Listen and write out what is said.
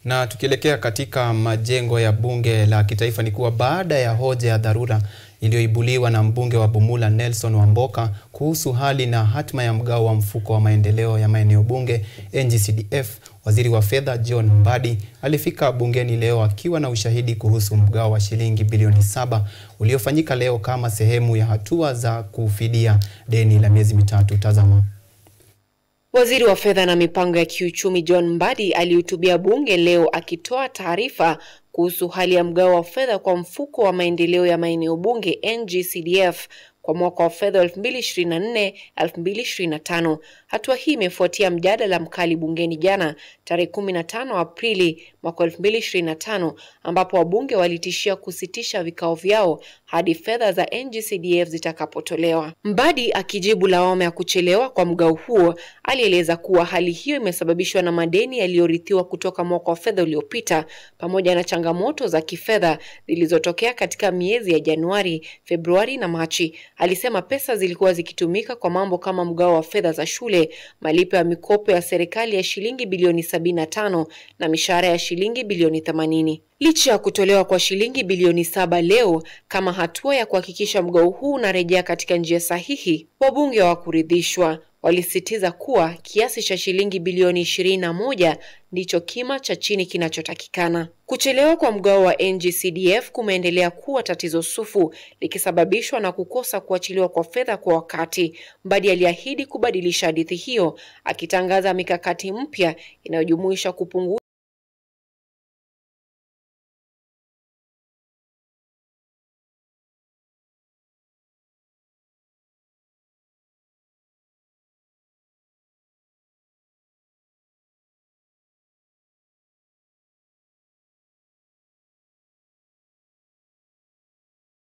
Na tukielekea katika majengo ya bunge la kitaifa ni kuwa baada ya hoja ya dharura iliyoibuliwa na mbunge wa Bumula Nelson Wamboka kuhusu hali na hatma ya mgao wa mfuko wa maendeleo ya maeneo bunge NGCDF, waziri wa fedha John Mbadi alifika bungeni leo akiwa na ushahidi kuhusu mgao wa shilingi bilioni 7 uliofanyika leo kama sehemu ya hatua za kufidia deni la miezi mitatu. Tazama. Waziri wa fedha na mipango ya kiuchumi John Mbadi alihutubia bunge leo akitoa taarifa kuhusu hali ya mgao wa fedha kwa mfuko wa maendeleo ya maeneo bunge NGCDF kwa mwaka wa fedha 2024-2025. Hatua hii imefuatia mjadala mkali bungeni jana tarehe 15 Aprili mwaka 2025, ambapo wabunge walitishia kusitisha vikao vyao hadi fedha za NGCDF zitakapotolewa. Mbadi akijibu lawama ya kuchelewa kwa mgao huo, alieleza kuwa hali hiyo imesababishwa na madeni yaliyorithiwa kutoka mwaka wa fedha uliopita pamoja na changamoto za kifedha zilizotokea katika miezi ya Januari, Februari na Machi. Alisema pesa zilikuwa zikitumika kwa mambo kama mgao wa fedha za shule, malipo ya mikopo ya serikali ya shilingi bilioni 75 na mishahara ya shilingi bilioni 80. Licha ya kutolewa kwa shilingi bilioni 7 leo kama hatua ya kuhakikisha mgao huu unarejea katika njia sahihi, wabunge hawakuridhishwa. Walisitiza kuwa kiasi cha shilingi bilioni 21 ndicho kima cha chini kinachotakikana. Kuchelewa kwa mgao wa NGCDF kumeendelea kuwa tatizo sufu, likisababishwa na kukosa kuachiliwa kwa fedha kwa wakati. Mbadi aliahidi kubadilisha hadithi hiyo, akitangaza mikakati mpya inayojumuisha kupunguza